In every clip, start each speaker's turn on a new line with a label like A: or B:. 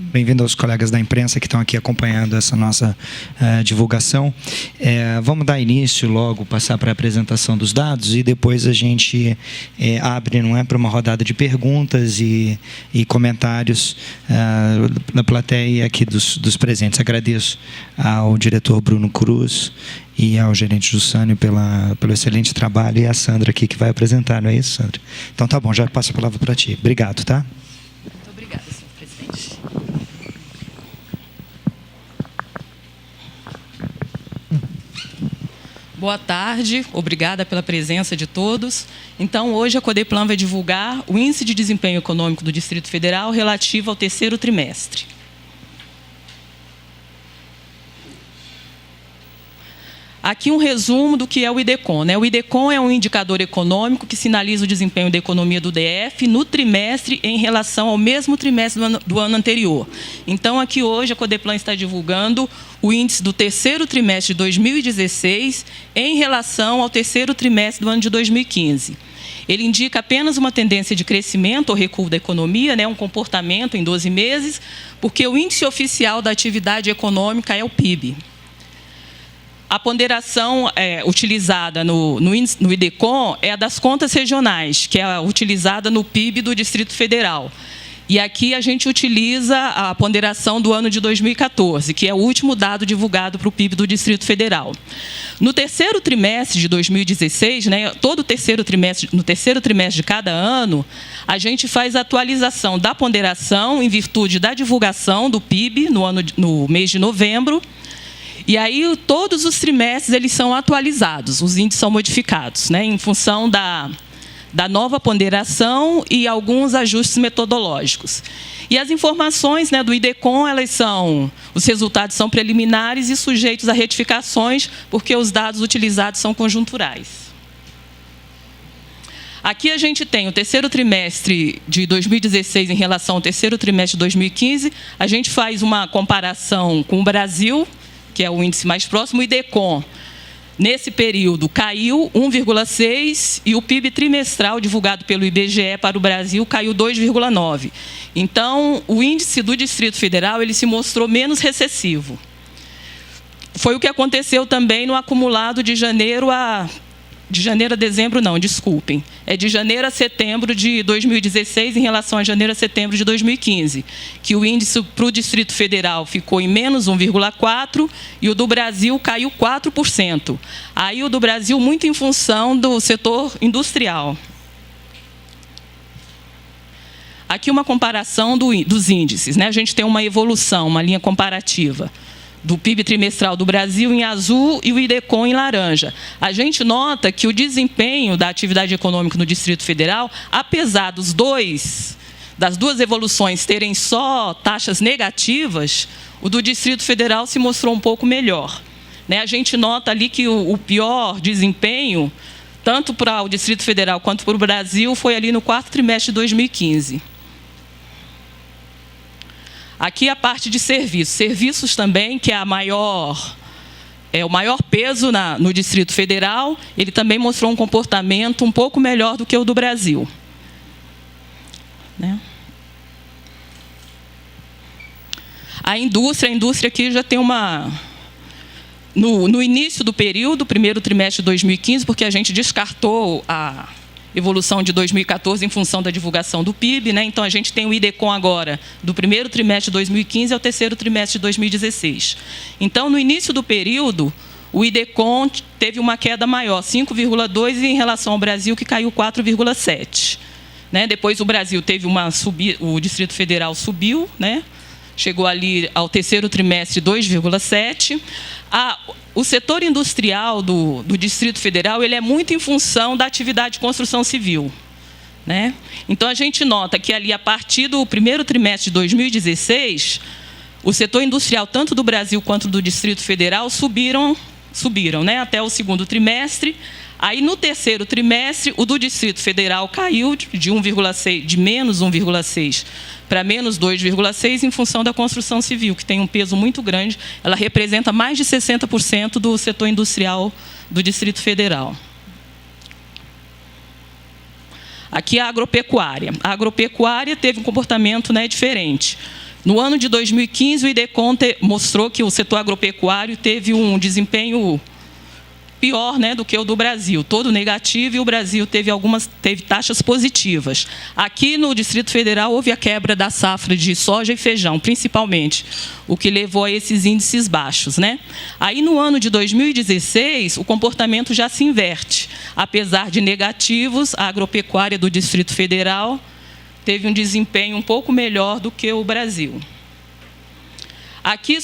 A: Bem-vindo aos colegas da imprensa que estão aqui acompanhando essa nossa divulgação. Vamos dar início logo, passar para a apresentação dos dados e depois a gente abre, para uma rodada de perguntas e comentários na plateia aqui dos presentes. Agradeço ao diretor Bruno Cruz e ao gerente Jussânio pelo excelente trabalho e a Sandra aqui que vai apresentar, não é isso, Sandra? Então tá bom, já passo a palavra para ti. Obrigado, tá?
B: Muito obrigada, senhor presidente. Boa tarde, obrigada pela presença de todos. Então, hoje a Codeplan vai divulgar o Índice de Desempenho Econômico do Distrito Federal relativo ao terceiro trimestre. Aqui um resumo do que é o IDECON. O IDECON é um indicador econômico que sinaliza o desempenho da economia do DF no trimestre em relação ao mesmo trimestre do ano anterior. Então, aqui hoje a Codeplan está divulgando o índice do terceiro trimestre de 2016 em relação ao terceiro trimestre do ano de 2015. Ele indica apenas uma tendência de crescimento ou recuo da economia, um comportamento em 12 meses, porque o índice oficial da atividade econômica é o PIB. A ponderação utilizada no IDECON é a das contas regionais, que é utilizada no PIB do Distrito Federal. E aqui a gente utiliza a ponderação do ano de 2014, que é o último dado divulgado para o PIB do Distrito Federal. No terceiro trimestre de 2016, no terceiro trimestre de cada ano, a gente faz a atualização da ponderação em virtude da divulgação do PIB no mês de novembro. E aí, todos os trimestres eles são atualizados, os índices são modificados, em função da nova ponderação e alguns ajustes metodológicos. E as informações do IDECON, os resultados são preliminares e sujeitos a retificações, porque os dados utilizados são conjunturais. Aqui a gente tem o terceiro trimestre de 2016 em relação ao terceiro trimestre de 2015. A gente faz uma comparação com o Brasil, que é o índice mais próximo. O IDECON, nesse período, caiu 1,6% e o PIB trimestral divulgado pelo IBGE para o Brasil caiu 2,9%. Então, o índice do Distrito Federal ele se mostrou menos recessivo. Foi o que aconteceu também no acumulado de janeiro a dezembro, não, desculpem. É de janeiro a setembro de 2016 em relação a janeiro a setembro de 2015, que o índice para o Distrito Federal ficou em menos 1,4% e o do Brasil caiu 4%. Aí o do Brasil muito em função do setor industrial. Aqui uma comparação dos índices. A gente tem uma evolução, uma linha comparativa do PIB trimestral do Brasil em azul e o IDECON em laranja. A gente nota que o desempenho da atividade econômica no Distrito Federal, apesar das duas evoluções terem só taxas negativas, o do Distrito Federal se mostrou um pouco melhor. A gente nota ali que o pior desempenho, tanto para o Distrito Federal quanto para o Brasil, foi ali no quarto trimestre de 2015. Aqui a parte de serviços. Serviços também, que é o maior peso no Distrito Federal, ele também mostrou um comportamento um pouco melhor do que o do Brasil. A indústria aqui já tem uma... No início do período, primeiro trimestre de 2015, porque a gente descartou a evolução de 2014 em função da divulgação do PIB, Então, a gente tem o IDECON agora, do primeiro trimestre de 2015 ao terceiro trimestre de 2016. Então, no início do período, o IDECON teve uma queda maior, 5,2%, em relação ao Brasil, que caiu 4,7%. Depois, o Brasil teve uma subida, o Distrito Federal subiu, chegou ali ao terceiro trimestre 2,7%. O setor industrial do Distrito Federal ele é muito em função da atividade de construção civil. Então, a gente nota que ali, a partir do primeiro trimestre de 2016, o setor industrial, tanto do Brasil quanto do Distrito Federal, subiram até o segundo trimestre. Aí, no terceiro trimestre, o do Distrito Federal caiu de menos 1,6% para menos 2,6% em função da construção civil, que tem um peso muito grande. Ela representa mais de 60% do setor industrial do Distrito Federal. Aqui a agropecuária. A agropecuária teve um comportamento diferente. No ano de 2015, o IDECON mostrou que o setor agropecuário teve um desempenho pior, né, do que o do Brasil, todo negativo, e o Brasil teve taxas positivas. Aqui no Distrito Federal houve a quebra da safra de soja e feijão, principalmente, o que levou a esses índices baixos, né? Aí no ano de 2016, o comportamento já se inverte. Apesar de negativos, a agropecuária do Distrito Federal teve um desempenho um pouco melhor do que o Brasil. Aqui,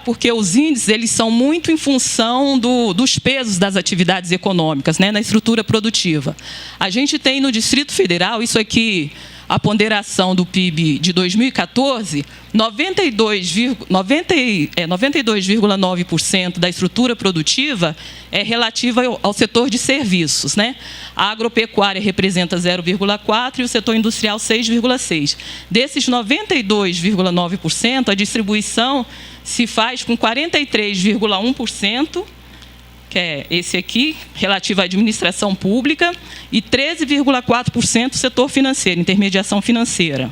B: porque os índices eles são muito em função dos pesos das atividades econômicas, né, na estrutura produtiva. A gente tem no Distrito Federal, isso aqui, a ponderação do PIB de 2014, 92,9% da estrutura produtiva é relativa ao setor de serviços, né? A agropecuária representa 0,4% e o setor industrial 6,6%. Desses 92,9%, a distribuição se faz com 43,1%, que é esse aqui, relativo à administração pública, e 13,4% setor financeiro, intermediação financeira.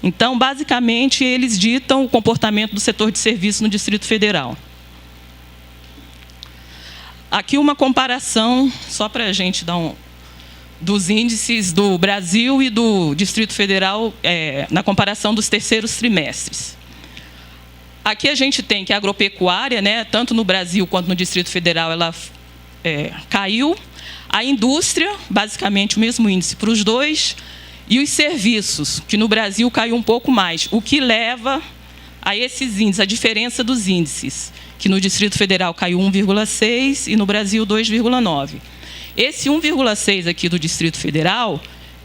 B: Então, basicamente, eles ditam o comportamento do setor de serviços no Distrito Federal. Aqui uma comparação, só para a gente dar dos índices do Brasil e do Distrito Federal, na comparação dos terceiros trimestres. Aqui a gente tem que a agropecuária, né, tanto no Brasil quanto no Distrito Federal, ela caiu. A indústria, basicamente o mesmo índice para os dois. E os serviços, que no Brasil caiu um pouco mais, o que leva a esses índices, a diferença dos índices, que no Distrito Federal caiu 1,6% e no Brasil 2,9%. Esse 1,6% aqui do Distrito Federal,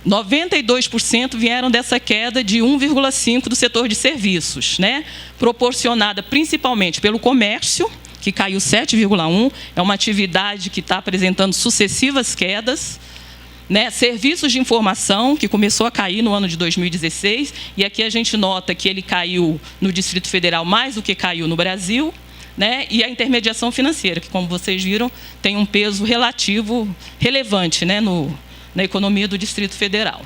B: 92% vieram dessa queda de 1,5% do setor de serviços, né? Proporcionada principalmente pelo comércio, que caiu 7,1%, é uma atividade que está apresentando sucessivas quedas, né? Serviços de informação, que começou a cair no ano de 2016, e aqui a gente nota que ele caiu no Distrito Federal mais do que caiu no Brasil, né? E a intermediação financeira, que, como vocês viram, tem um peso relevante, né, na economia do Distrito Federal.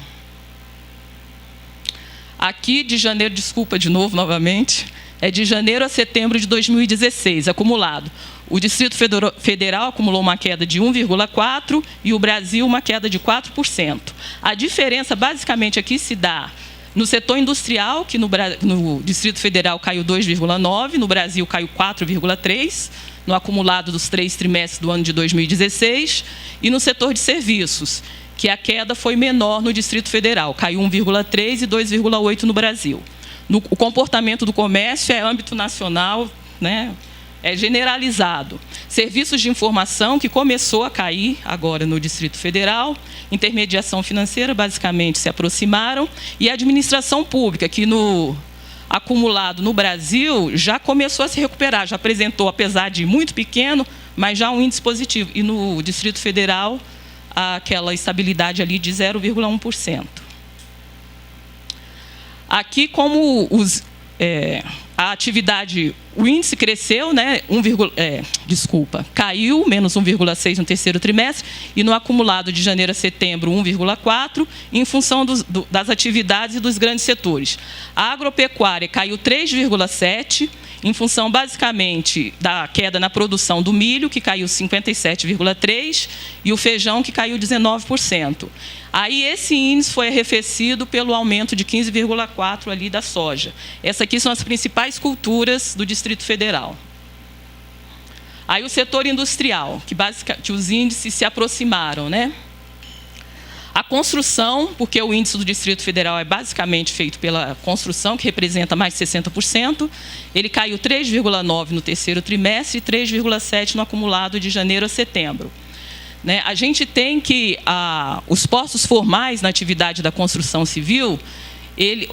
B: Aqui, de janeiro, desculpa de novo, novamente, é de janeiro a setembro de 2016, acumulado. O Distrito Federal acumulou uma queda de 1,4% e o Brasil uma queda de 4%. A diferença, basicamente, aqui se dá no setor industrial, que no Distrito Federal caiu 2,9%, no Brasil caiu 4,3%, no acumulado dos 3 trimestres do ano de 2016, e no setor de serviços, que a queda foi menor no Distrito Federal, caiu 1,3% e 2,8% no Brasil. O comportamento do comércio é âmbito nacional, né? É generalizado. Serviços de informação, que começou a cair agora no Distrito Federal, intermediação financeira, basicamente, se aproximaram, e a administração pública, que no acumulado no Brasil já começou a se recuperar, já apresentou, apesar de muito pequeno, mas já um índice positivo. E no Distrito Federal, aquela estabilidade ali de 0,1%. Aqui, como a atividade, o índice cresceu, né, caiu, menos 1,6% no terceiro trimestre, e no acumulado de janeiro a setembro, 1,4%, em função das atividades e dos grandes setores. A agropecuária caiu 3,7%, em função, basicamente, da queda na produção do milho, que caiu 57,3%, e o feijão, que caiu 19%. Aí esse índice foi arrefecido pelo aumento de 15,4% ali da soja. Essas aqui são as principais culturas do Distrito Federal. Aí o setor industrial, que os índices se aproximaram, né? A construção, porque o índice do Distrito Federal é basicamente feito pela construção, que representa mais de 60%, ele caiu 3,9% no terceiro trimestre e 3,7% no acumulado de janeiro a setembro. Né? A gente tem que os postos formais na atividade da construção civil,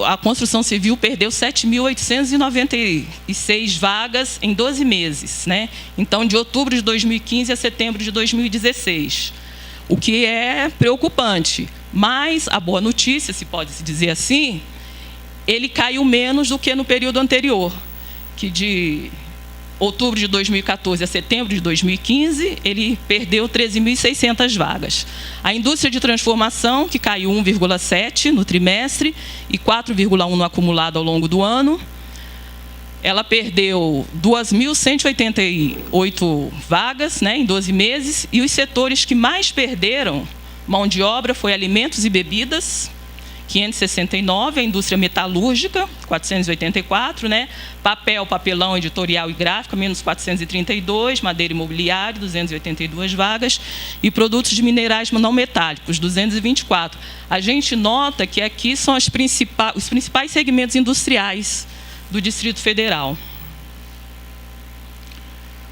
B: a construção civil perdeu 7.896 vagas em 12 meses. Né? Então, de outubro de 2015 a setembro de 2016. O que é preocupante. Mas a boa notícia, se pode se dizer assim, ele caiu menos do que no período anterior, que de outubro de 2014 a setembro de 2015, ele perdeu 13.600 vagas. A indústria de transformação, que caiu 1,7% no trimestre e 4,1% no acumulado ao longo do ano. ela perdeu 2.188 vagas, né, em 12 meses, e os setores que mais perderam mão de obra foi alimentos e bebidas, 569, a indústria metalúrgica, 484, né? Papel, papelão, editorial e gráfica, menos 432, madeira e mobiliário, 282 vagas, e produtos de minerais não metálicos, 224. A gente nota que aqui são os principais segmentos industriais do Distrito Federal.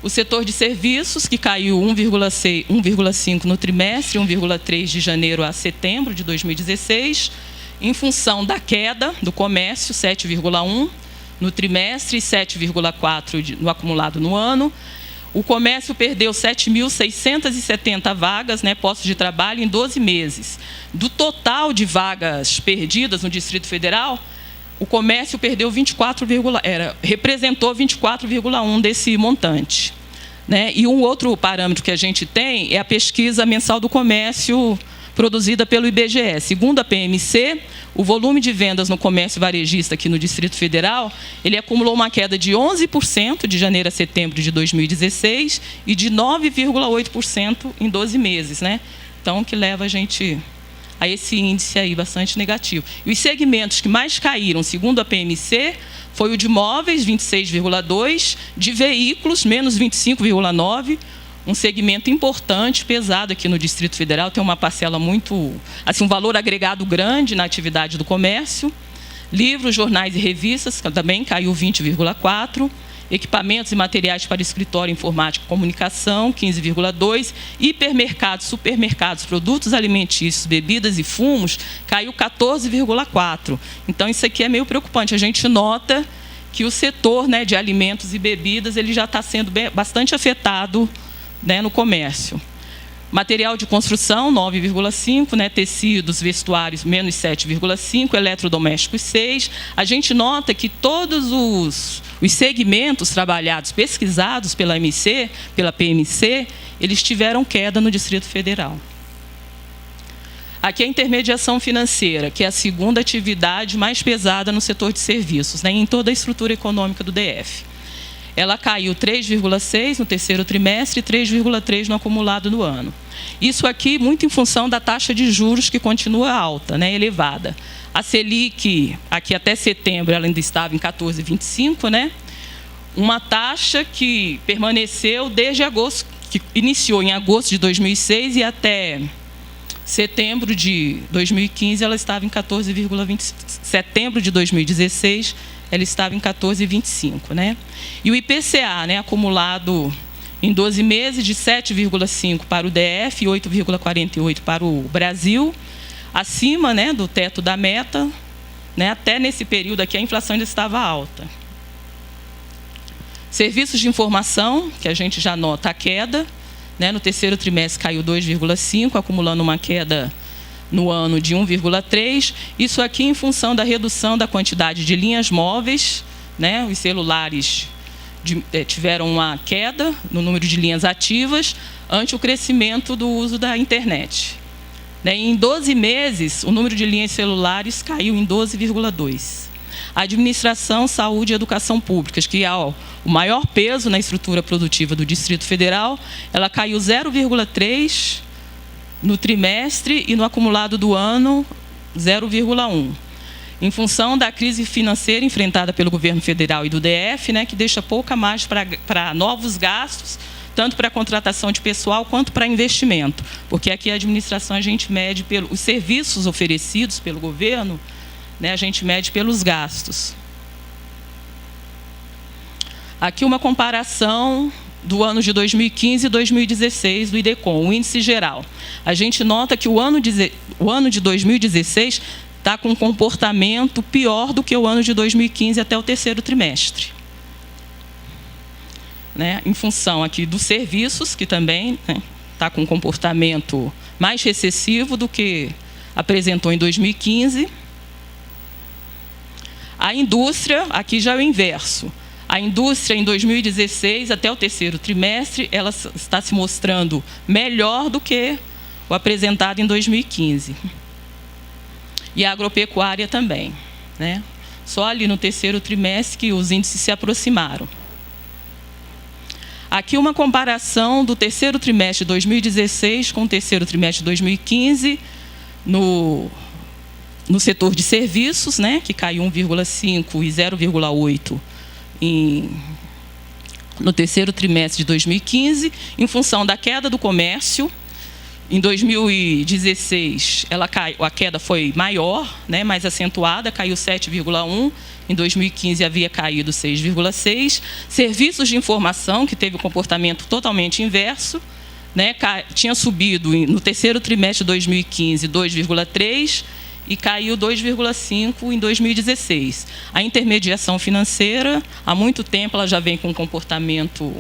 B: O setor de serviços, que caiu 1,5 no trimestre, 1,3 de janeiro a setembro de 2016, em função da queda do comércio, 7,1 no trimestre e 7,4 no acumulado no ano. O comércio perdeu 7.670 vagas, né, postos de trabalho, em 12 meses. Do total de vagas perdidas no Distrito Federal, o comércio perdeu representou 24,1 desse montante, né? E um outro parâmetro que a gente tem é a pesquisa mensal do comércio produzida pelo IBGE. Segundo a PMC, o volume de vendas no comércio varejista aqui no Distrito Federal, ele acumulou uma queda de 11% de janeiro a setembro de 2016 e de 9,8% em 12 meses, né? Então, que leva a gente a esse índice aí bastante negativo. E os segmentos que mais caíram, segundo a PMC, foi o de imóveis, 26,2%, de veículos, menos 25,9%, um segmento importante, pesado aqui no Distrito Federal, tem uma parcela muito, assim, um valor agregado grande na atividade do comércio. Livros, jornais e revistas, também caiu 20,4%. Equipamentos e materiais para escritório, informática e comunicação, 15,2%. Hipermercados, supermercados, produtos alimentícios, bebidas e fumos, caiu 14,4%. Então, isso aqui é meio preocupante. A gente nota que o setor, né, de alimentos e bebidas ele já está sendo bastante afetado, né, no comércio. Material de construção, 9,5%, né, tecidos, vestuários, menos 7,5%, eletrodomésticos, 6%. A gente nota que todos os segmentos trabalhados, pesquisados pela PMC, eles tiveram queda no Distrito Federal. Aqui é a intermediação financeira, que é a segunda atividade mais pesada no setor de serviços, né, em toda a estrutura econômica do DF. Ela caiu 3,6% no terceiro trimestre e 3,3% no acumulado do ano. Isso aqui muito em função da taxa de juros, que continua alta, né, elevada. A Selic, aqui até setembro, ela ainda estava em 14,25%, né? Uma taxa que permaneceu desde agosto, que iniciou em agosto de 2006 e até setembro de 2015, ela estava em 14,20%. Setembro de 2016, ela estava em 14,25%, né? E o IPCA, né, acumulado em 12 meses, de 7,5% para o DF e 8,48% para o Brasil, acima, né, do teto da meta, né? Até nesse período aqui a inflação ainda estava alta. Serviços de informação, que a gente já nota a queda, né? No terceiro trimestre caiu 2,5%, acumulando uma queda no ano de 1,3%. Isso aqui em função da redução da quantidade de linhas móveis, né? Os celulares tiveram uma queda no número de linhas ativas ante o crescimento do uso da internet. Em 12 meses, o número de linhas celulares caiu em 12,2%. A administração, saúde e educação públicas, que é o maior peso na estrutura produtiva do Distrito Federal, ela caiu 0,3% no trimestre e no acumulado do ano, 0,1%. Em função da crise financeira enfrentada pelo governo federal e do DF, né, que deixa pouca margem para novos gastos, tanto para a contratação de pessoal quanto para investimento. Porque aqui a administração a gente mede os serviços oferecidos pelo governo, né, a gente mede pelos gastos. Aqui uma comparação do ano de 2015 e 2016 do IDECOM, o índice geral. A gente nota que o ano de 2016 está com um comportamento pior do que o ano de 2015 até o terceiro trimestre. Né? Em função aqui dos serviços, que também está com um comportamento mais recessivo do que apresentou em 2015. A indústria, aqui já é o inverso. A indústria, em 2016, até o terceiro trimestre, ela está se mostrando melhor do que o apresentado em 2015. E a agropecuária também, né? Só ali no terceiro trimestre que os índices se aproximaram. Aqui uma comparação do terceiro trimestre de 2016 com o terceiro trimestre de 2015 no setor de serviços, né, que caiu 1,5% e 0,8% no terceiro trimestre de 2015, em função da queda do comércio. Em 2016, a queda foi maior, né, mais acentuada, caiu 7,1%. Em 2015 havia caído 6,6%. Serviços de informação, que teve um comportamento totalmente inverso, né, tinha subido no terceiro trimestre de 2015 2,3% e caiu 2,5% em 2016. A intermediação financeira, há muito tempo, ela já vem com um comportamento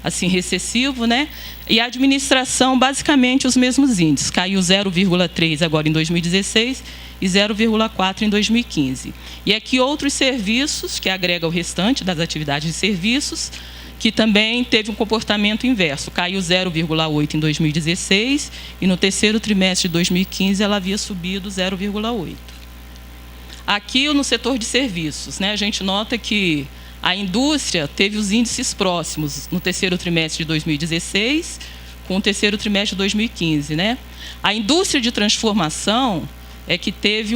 B: assim recessivo, né? E a administração, basicamente, os mesmos índices. Caiu 0,3% agora em 2016 e 0,4% em 2015. E aqui outros serviços, que agrega o restante das atividades de serviços, que também teve um comportamento inverso. Caiu 0,8% em 2016 e no terceiro trimestre de 2015 ela havia subido 0,8%. Aqui no setor de serviços, né, a gente nota que a indústria teve os índices próximos no terceiro trimestre de 2016 com o terceiro trimestre de 2015. Né? A indústria de transformação é que teve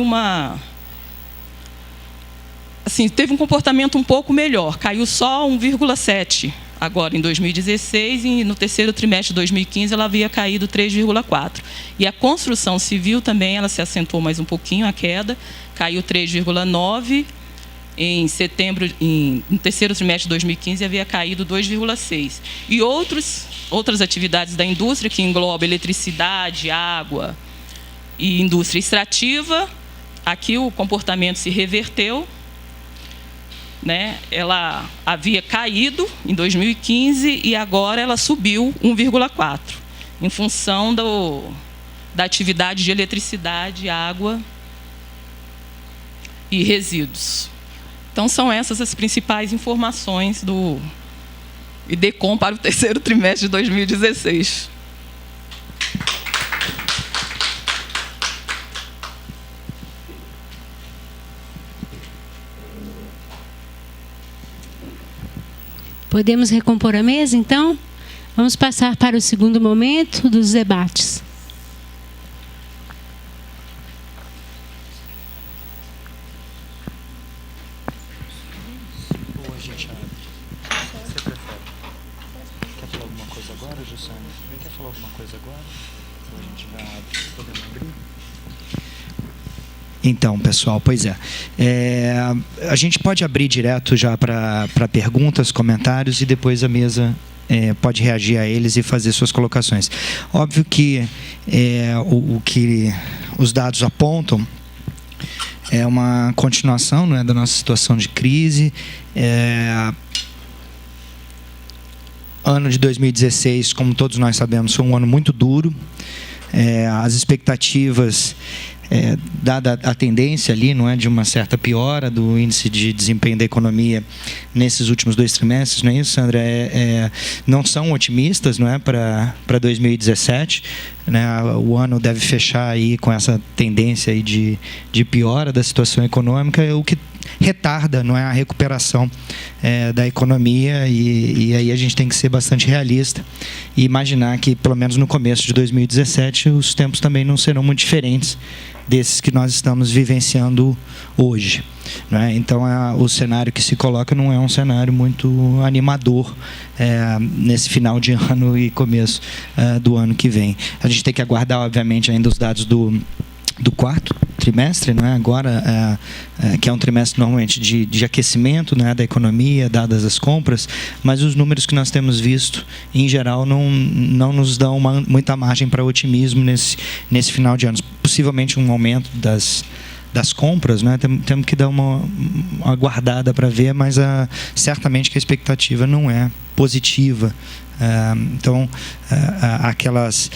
B: teve um comportamento um pouco melhor, caiu só 1,7% agora em 2016 e no terceiro trimestre de 2015 ela havia caído 3,4%. E a construção civil também ela se acentuou mais um pouquinho a queda, caiu 3,9%. Em setembro, no terceiro trimestre de 2015, havia caído 2,6%. E outras atividades da indústria, que engloba eletricidade, água e indústria extrativa, aqui o comportamento se reverteu. Né? Ela havia caído em 2015 e agora ela subiu 1,4%, em função da atividade de eletricidade, água e resíduos. Então, são essas as principais informações do IDECOM para o terceiro trimestre de 2016.
C: Podemos recompor a mesa, então? Vamos passar para o segundo momento dos debates.
A: Ou a gente abre? Você prefere? Quer falar alguma coisa agora, Jussane? Quer falar alguma coisa agora? Ou a gente vai abrir? Podemos abrir? Então, pessoal, pois é. A gente pode abrir direto já para perguntas, comentários, e depois a mesa pode reagir a eles e fazer suas colocações. Óbvio que o que os dados apontam é uma continuação, não é, da nossa situação de crise. Ano de 2016, como todos nós sabemos, foi um ano muito duro. As expectativas, dada a tendência ali, não é, de uma certa piora do índice de desempenho da economia nesses últimos 2 trimestres, não é isso, Sandra? Não são otimistas, não é, para 2017, né? O ano deve fechar aí com essa tendência aí de piora da situação econômica, o que retarda, não é, a recuperação da economia, e aí a gente tem que ser bastante realista e imaginar que, pelo menos no começo de 2017, os tempos também não serão muito diferentes desses que nós estamos vivenciando hoje, né? Então, o cenário que se coloca não é um cenário muito animador nesse final de ano e começo do ano que vem. A gente tem que aguardar, obviamente, ainda os dados do quarto trimestre, não é? Agora, que é um trimestre normalmente de aquecimento, né, da economia, dadas as compras, mas os números que nós temos visto, em geral, não nos dão muita margem para otimismo nesse final de ano. Possivelmente um aumento das compras, né? Temos que dar uma aguardada para ver, mas certamente que a expectativa não é positiva. Então, aquelas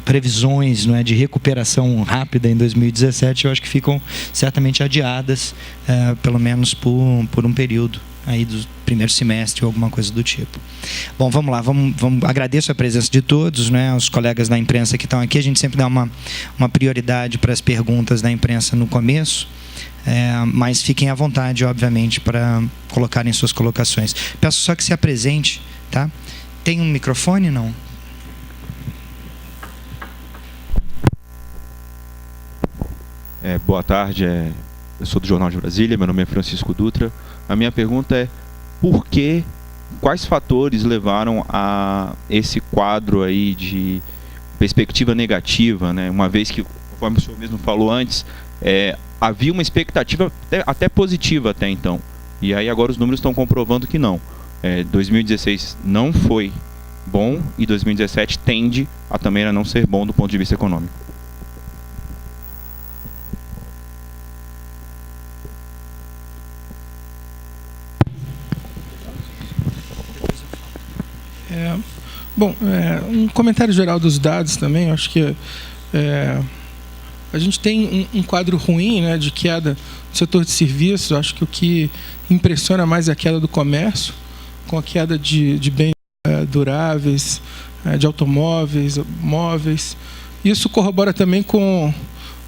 A: previsões, não é, de recuperação rápida em 2017, eu acho que ficam certamente adiadas, pelo menos por um período aí do primeiro semestre ou alguma coisa do tipo. Bom, vamos lá, agradeço a presença de todos, né, os colegas da imprensa que estão aqui. A gente sempre dá uma prioridade para as perguntas da imprensa no começo, mas fiquem à vontade, obviamente, para colocarem suas colocações. Peço só que se apresente, tá? Tem um microfone, não?
D: Boa tarde, eu sou do Jornal de Brasília, meu nome é Francisco Dutra. A minha pergunta é: quais fatores levaram a esse quadro aí de perspectiva negativa, né? Uma vez que, conforme o senhor mesmo falou antes, havia uma expectativa até positiva até então, e aí agora os números estão comprovando que não. 2016 não foi bom e 2017 tende a também a não ser bom do ponto de vista econômico.
E: Um comentário geral dos dados também. Eu acho que a gente tem um quadro ruim, né, de queda no setor de serviços. Eu acho que o que impressiona mais é a queda do comércio, com a queda de bens duráveis, de automóveis, móveis. Isso corrobora também com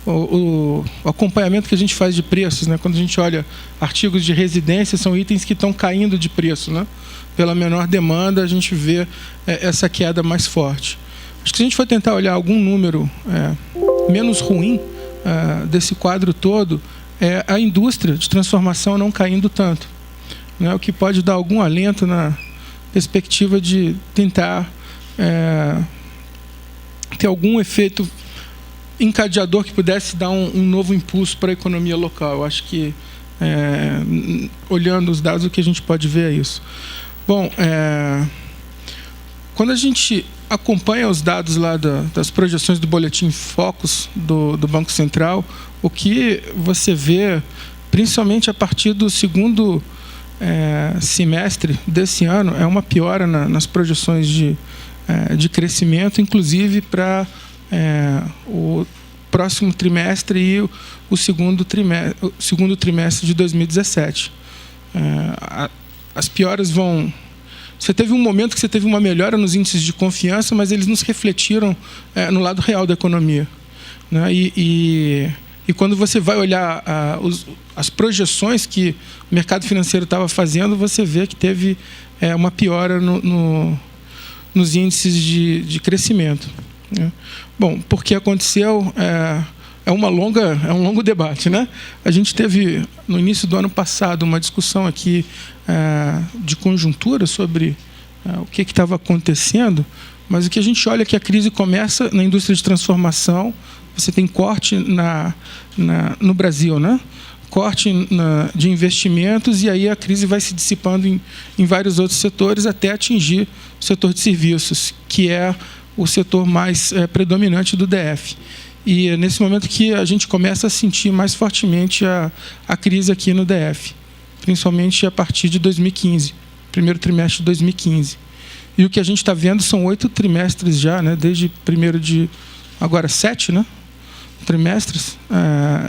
E: o acompanhamento que a gente faz de preços, né? Quando a gente olha artigos de residência, são itens que estão caindo de preço, né? Pela menor demanda, a gente vê essa queda mais forte. Acho que se a gente for tentar olhar algum número menos ruim desse quadro todo, é a indústria de transformação não caindo tanto, né? O que pode dar algum alento na perspectiva de tentar ter algum efeito encadeador que pudesse dar um novo impulso para a economia local. Eu acho que, olhando os dados, o que a gente pode ver é isso. Bom, quando a gente acompanha os dados lá das projeções do Boletim Focus do Banco Central, o que você vê, principalmente a partir do segundo semestre desse ano, é uma piora nas projeções de crescimento, inclusive para o próximo trimestre e o segundo trimestre de 2017. As pioras vão... Você teve um momento que você teve uma melhora nos índices de confiança, mas eles não se refletiram no lado real da economia, né? E quando você vai olhar as projeções que o mercado financeiro estava fazendo, você vê que teve uma piora nos índices de crescimento, né? Bom, porque aconteceu... É um longo debate, né? A gente teve, no início do ano passado, uma discussão aqui de conjuntura sobre o que estava acontecendo, mas o que a gente olha é que a crise começa na indústria de transformação. Você tem corte no Brasil, né? Corte de investimentos, e aí a crise vai se dissipando em vários outros setores até atingir o setor de serviços, que é o setor mais predominante do DF. E é nesse momento que a gente começa a sentir mais fortemente a crise aqui no DF, principalmente a partir de 2015, primeiro trimestre de 2015. E o que a gente está vendo são 8 trimestres já, né, desde primeiro de... agora 7, né, trimestres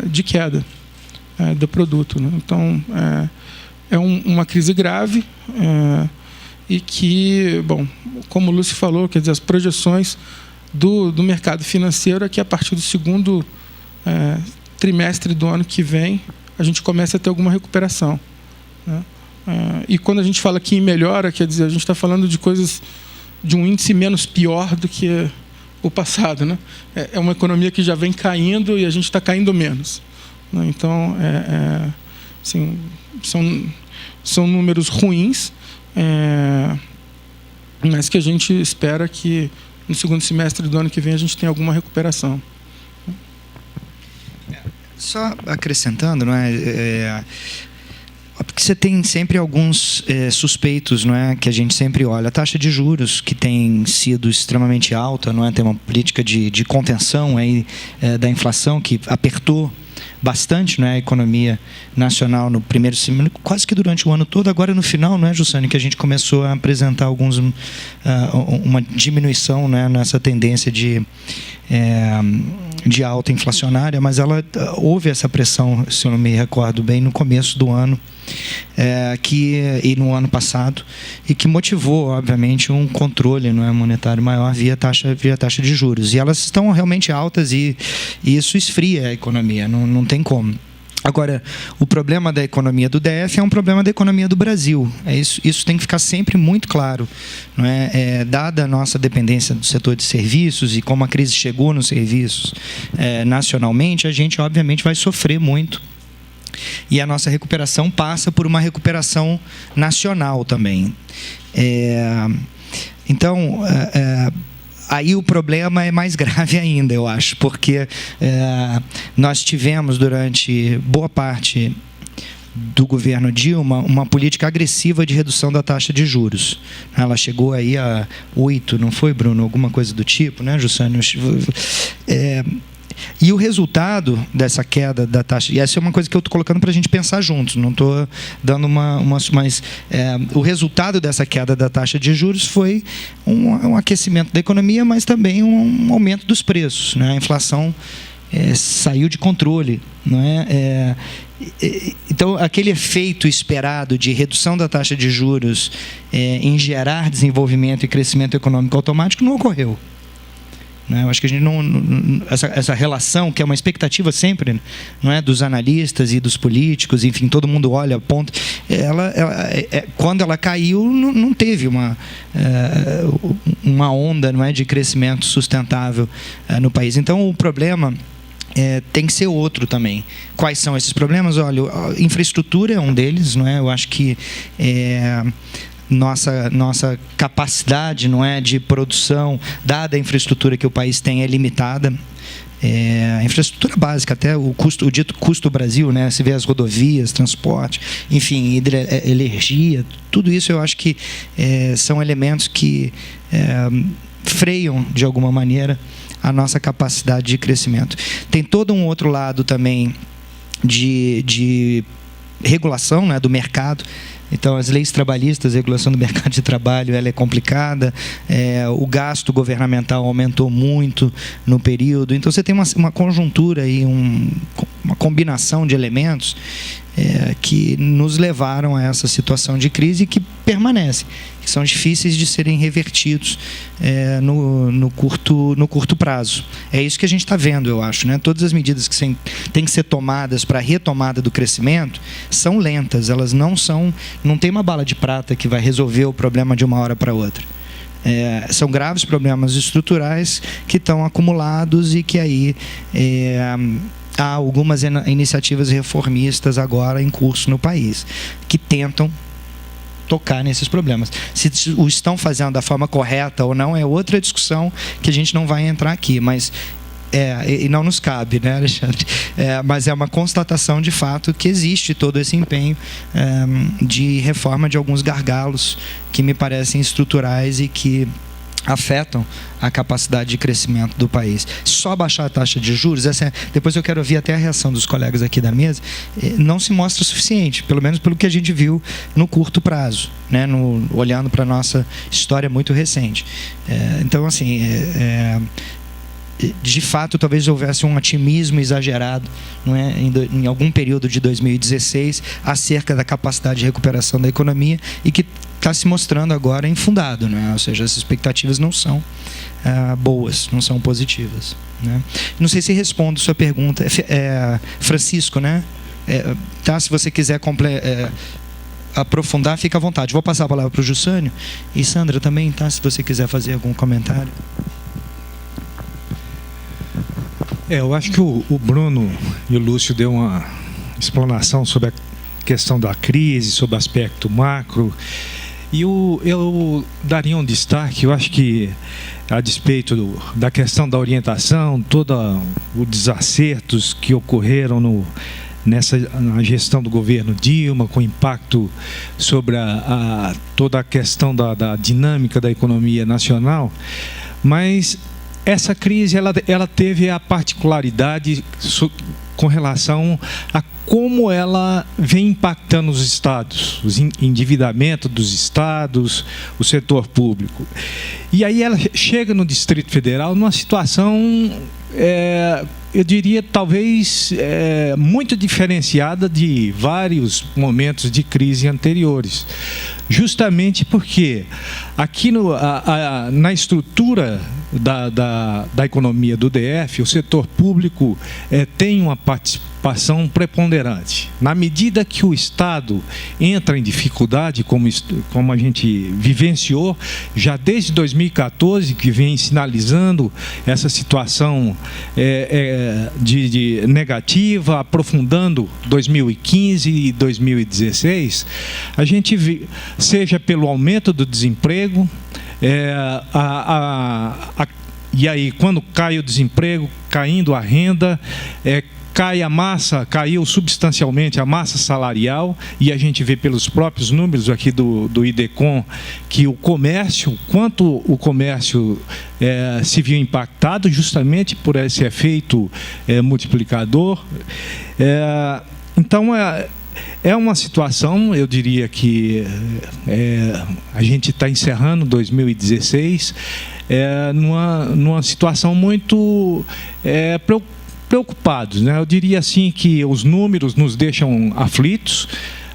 E: de queda do produto, né? Então, é uma crise grave e que, bom, como o Lúcio falou, quer dizer, as projeções do mercado financeiro é que a partir do segundo trimestre do ano que vem a gente começa a ter alguma recuperação, né? E quando a gente fala que melhora, quer dizer, a gente está falando de coisas, de um índice menos pior do que o passado, né? É uma economia que já vem caindo e a gente está caindo menos, né? Então, assim, são números ruins, mas que a gente espera que no segundo semestre do ano que vem a gente tenha alguma recuperação.
A: Só acrescentando, não é? Porque você tem sempre alguns suspeitos, não é, que a gente sempre olha. A taxa de juros, que tem sido extremamente alta, não é? Tem uma política de contenção aí, da inflação que apertou bastante, não é, a economia nacional no primeiro semestre, quase que durante o ano todo. Agora no final, não é, Jussane, que a gente começou a apresentar uma diminuição, né, nessa tendência de alta inflacionária, mas houve essa pressão, se eu não me recordo bem, no começo do ano, e no ano passado, e que motivou, obviamente, um controle, não é, monetário maior via taxa de juros. E elas estão realmente altas e isso esfria a economia, não tem como. Agora, o problema da economia do DF é um problema da economia do Brasil. Isso tem que ficar sempre muito claro. Não é? Dada a nossa dependência do setor de serviços e como a crise chegou nos serviços nacionalmente, a gente, obviamente, vai sofrer muito. E a nossa recuperação passa por uma recuperação nacional também. Então, aí o problema é mais grave ainda, eu acho, porque nós tivemos durante boa parte do governo Dilma uma política agressiva de redução da taxa de juros. Ela chegou aí a 8, não foi, Bruno? Alguma coisa do tipo, né, Jussânio? E o resultado dessa queda da taxa, e essa é uma coisa que eu estou colocando para a gente pensar juntos, não estou dando mas o resultado dessa queda da taxa de juros foi um aquecimento da economia, mas também um aumento dos preços, né? A inflação saiu de controle, não é? Então, aquele efeito esperado de redução da taxa de juros em gerar desenvolvimento e crescimento econômico automático não ocorreu. Eu acho que a gente essa relação, que é uma expectativa sempre, não é, dos analistas e dos políticos, enfim, todo mundo olha, aponta, quando ela caiu, não teve uma onda, não é, de crescimento sustentável no país. Então, o problema tem que ser outro também. Quais são esses problemas? Olha, a infraestrutura é um deles, não é? Eu acho que nossa capacidade, não é, de produção, dada a infraestrutura que o país tem, é limitada. A infraestrutura básica, até o dito custo Brasil, né? Se vê as rodovias, transporte, enfim, energia, tudo isso eu acho que são elementos que freiam, de alguma maneira, a nossa capacidade de crescimento. Tem todo um outro lado também de regulação, né, do mercado. Então, as leis trabalhistas, a regulação do mercado de trabalho, ela é complicada. O gasto governamental aumentou muito no período. Então, você tem uma conjuntura aí, uma combinação de elementos que nos levaram a essa situação de crise que permanece, que são difíceis de serem revertidos no curto prazo. É isso que a gente está vendo, eu acho, né? Todas as medidas que têm que ser tomadas para a retomada do crescimento são lentas, elas não tem uma bala de prata que vai resolver o problema de uma hora para outra. São graves problemas estruturais que estão acumulados e que aí há algumas iniciativas reformistas agora em curso no país que tentam tocar nesses problemas. Se o estão fazendo da forma correta ou não é outra discussão que a gente não vai entrar aqui, mas e não nos cabe, né, Alexandre? Mas é uma constatação de fato que existe todo esse empenho de reforma de alguns gargalos que me parecem estruturais e que afetam a capacidade de crescimento do país. Só baixar a taxa de juros, depois eu quero ouvir até a reação dos colegas aqui da mesa, não se mostra suficiente, pelo menos pelo que a gente viu no curto prazo, né, olhando para a nossa história muito recente. Então, assim, de fato, talvez houvesse um otimismo exagerado, não é, em algum período de 2016 acerca da capacidade de recuperação da economia e que está se mostrando agora infundado, né? Ou seja, as expectativas não são boas, não são positivas, né? Não sei se respondo sua pergunta, Francisco, né? Se você quiser aprofundar, fica à vontade. Vou passar a palavra para o Jussânio e Sandra também, tá? Se você quiser fazer algum comentário.
F: Eu acho que o Bruno e o Lúcio deu uma explanação sobre a questão da crise, sobre o aspecto macro. E eu daria um destaque, eu acho que a despeito da questão da orientação, todos os desacertos que ocorreram na gestão do governo Dilma, com impacto sobre toda a questão da dinâmica da economia nacional, mas essa crise ela teve a particularidade com relação a como ela vem impactando os estados, o endividamento dos estados, o setor público. E aí ela chega no Distrito Federal numa situação, eu diria, talvez muito diferenciada de vários momentos de crise anteriores. justamente porque aqui na estrutura da economia do DF, o setor público tem uma participação preponderante. Na medida que o Estado entra em dificuldade, como a gente vivenciou, já desde 2014, que vem sinalizando essa situação de negativa, aprofundando 2015 e 2016, a gente seja pelo aumento do desemprego, e aí quando cai o desemprego, caindo a renda, caiu substancialmente a massa salarial, e a gente vê pelos próprios números aqui do IDECON que quanto o comércio se viu impactado justamente por esse efeito multiplicador. Então, é uma situação, eu diria que a gente está encerrando 2016 numa situação muito preocupados, né? Eu diria assim que os números nos deixam aflitos,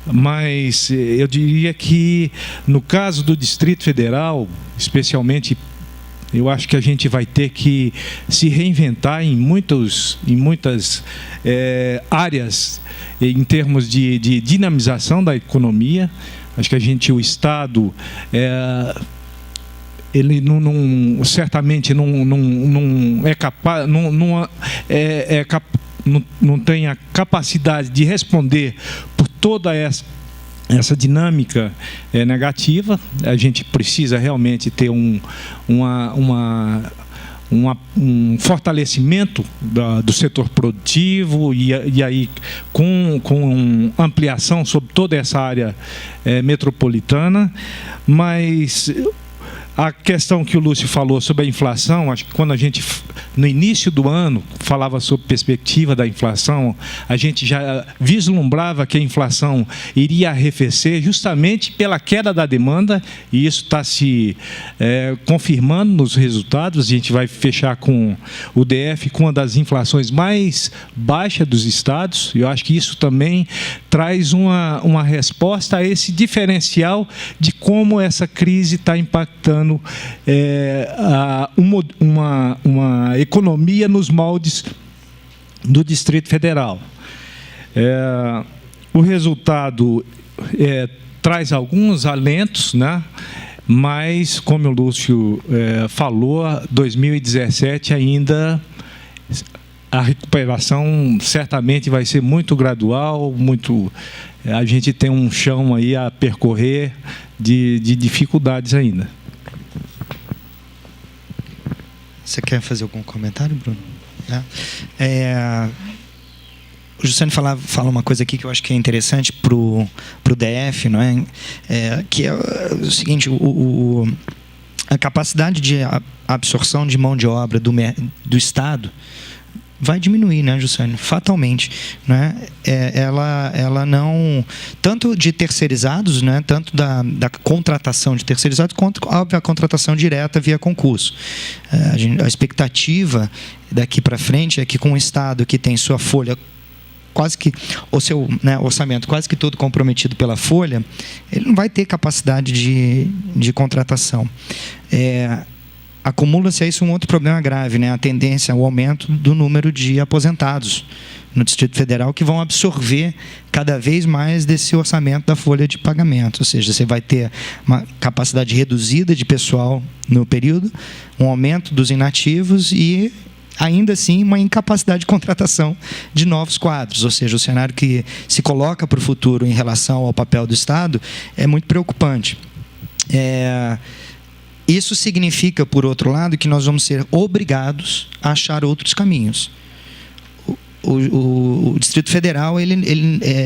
F: mas eu diria que no caso do Distrito Federal, especialmente, eu acho que a gente vai ter que se reinventar em muitas áreas em termos de dinamização da economia. Acho que o Estado ele certamente não é capaz, não tem a capacidade de responder por toda essa dinâmica negativa. A gente precisa realmente ter um fortalecimento do setor produtivo e aí com ampliação sobre toda essa área metropolitana, mas a questão que o Lúcio falou sobre a inflação, acho que quando a gente, no início do ano, falava sobre perspectiva da inflação, a gente já vislumbrava que a inflação iria arrefecer justamente pela queda da demanda, e isso está se confirmando nos resultados. A gente vai fechar com o DF com uma das inflações mais baixas dos estados, e eu acho que isso também traz uma resposta a esse diferencial de como essa crise está impactando uma economia nos moldes do Distrito Federal. O resultado traz alguns alentos, né? Mas, como o Lúcio falou, 2017 ainda a recuperação certamente vai ser muito gradual, a gente tem um chão aí a percorrer de dificuldades ainda.
A: Você quer fazer algum comentário, Bruno? O Jussiane fala uma coisa aqui que eu acho que é interessante para o DF, não é? Que é o seguinte: a capacidade de absorção de mão de obra do Estado vai diminuir, né, Jussiane? Fatalmente, né? Ela não, tanto de terceirizados, né, tanto da contratação de terceirizados, quanto, óbvio, a contratação direta via concurso. A expectativa daqui para frente é que, com o Estado que tem sua folha quase que, o seu, né, orçamento quase que todo comprometido pela folha, ele não vai ter capacidade de contratação. Acumula-se a isso um outro problema grave, né? A tendência ao aumento do número de aposentados no Distrito Federal, que vão absorver cada vez mais desse orçamento da folha de pagamento. Ou seja, você vai ter uma capacidade reduzida de pessoal no período, um aumento dos inativos e, ainda assim, uma incapacidade de contratação de novos quadros. Ou seja, o cenário que se coloca para o futuro em relação ao papel do Estado é muito preocupante. Isso significa, por outro lado, que nós vamos ser obrigados a achar outros caminhos. O Distrito Federal,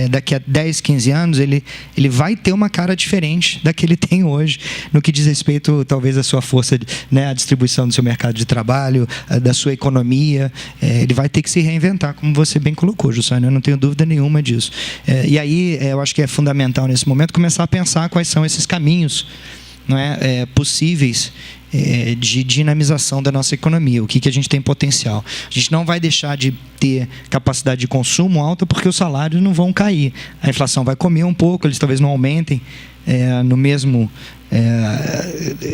A: daqui a 10, 15 anos, ele vai ter uma cara diferente da que ele tem hoje, no que diz respeito, talvez, à sua força, né, à distribuição do seu mercado de trabalho, da sua economia. Ele vai ter que se reinventar, como você bem colocou, Jussiane, eu não tenho dúvida nenhuma disso. E aí, eu acho que é fundamental, nesse momento, começar a pensar quais são esses caminhos, não é, possíveis de dinamização da nossa economia, o que a gente tem potencial. A gente não vai deixar de ter capacidade de consumo alta porque os salários não vão cair. A inflação vai comer um pouco, eles talvez não aumentem no mesmo,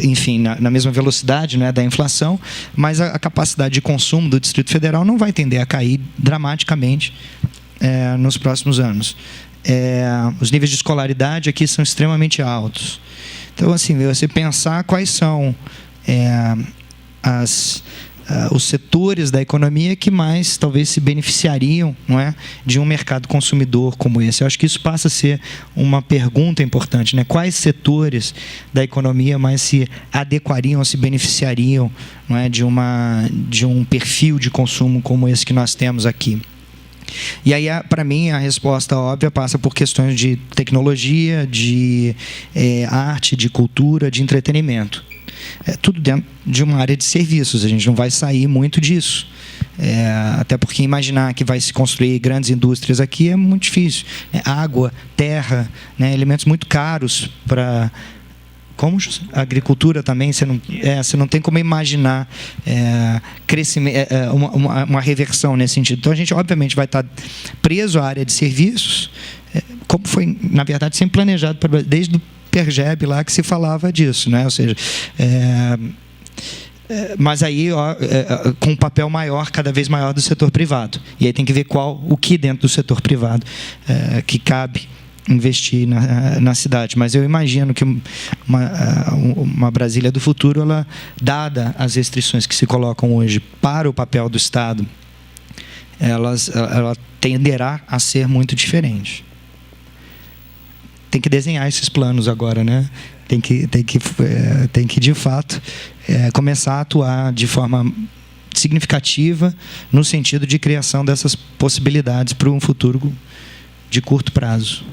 A: enfim, na mesma velocidade, né, da inflação, mas a capacidade de consumo do Distrito Federal não vai tender a cair dramaticamente nos próximos anos. Os níveis de escolaridade aqui são extremamente altos. Então, assim, você pensar quais são os setores da economia que mais talvez se beneficiariam, não é, de um mercado consumidor como esse. Eu acho que isso passa a ser uma pergunta importante, né? Quais setores da economia mais se adequariam, se beneficiariam, não é, de um perfil de consumo como esse que nós temos aqui? E aí, para mim, a resposta óbvia passa por questões de tecnologia, de arte, de cultura, de entretenimento. Tudo dentro de uma área de serviços, a gente não vai sair muito disso. Até porque imaginar que vai se construir grandes indústrias aqui é muito difícil. Água, terra, né, elementos muito caros para... Como a agricultura também, você não tem como imaginar crescimento, uma reversão nesse sentido. Então, a gente, obviamente, vai estar preso à área de serviços, como foi, na verdade, sempre planejado desde o PERGEB lá que se falava disso, né? Ou seja, mas aí com um papel maior, cada vez maior do setor privado. E aí tem que ver o que dentro do setor privado que cabe investir na cidade. Mas eu imagino que uma Brasília do futuro, ela, dada as restrições que se colocam hoje para o papel do Estado, ela tenderá a ser muito diferente. Tem que desenhar esses planos agora, né? Tem que de fato começar a atuar de forma significativa no sentido de criação dessas possibilidades para um futuro de curto prazo.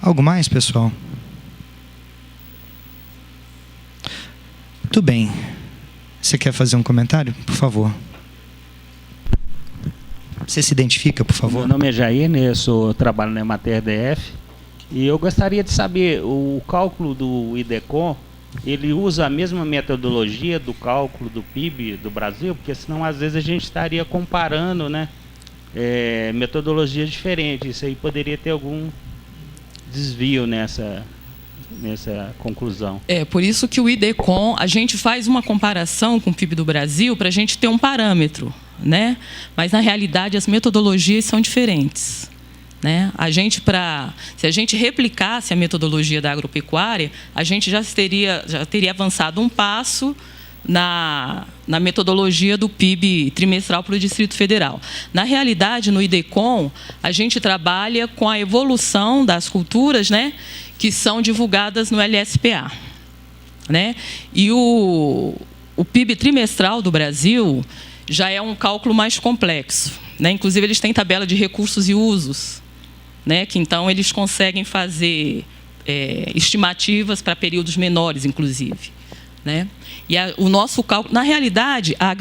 A: Algo mais, pessoal? Muito bem. Você quer fazer um comentário? Por favor. Você se identifica, por favor?
G: Meu nome é Jair, né? Eu trabalho na Emater DF. E eu gostaria de saber, o cálculo do IDECOM, ele usa a mesma metodologia do cálculo do PIB do Brasil? Porque senão, às vezes, a gente estaria comparando, né, metodologias diferentes. Isso aí poderia ter algum desvio nessa conclusão.
B: Por isso que o IDECOM, a gente faz uma comparação com o PIB do Brasil para a gente ter um parâmetro, né? Mas, na realidade, as metodologias são diferentes. Né? Se a gente replicasse a metodologia da agropecuária, a gente já teria avançado um passo na metodologia do PIB trimestral para o Distrito Federal. Na realidade, no IDECOM, a gente trabalha com a evolução das culturas, né, que são divulgadas no LSPA. Né? E o PIB trimestral do Brasil já é um cálculo mais complexo. Né? Inclusive, eles têm tabela de recursos e usos. Né, que então eles conseguem fazer estimativas para períodos menores, inclusive. Né? E o nosso cálculo, na realidade, a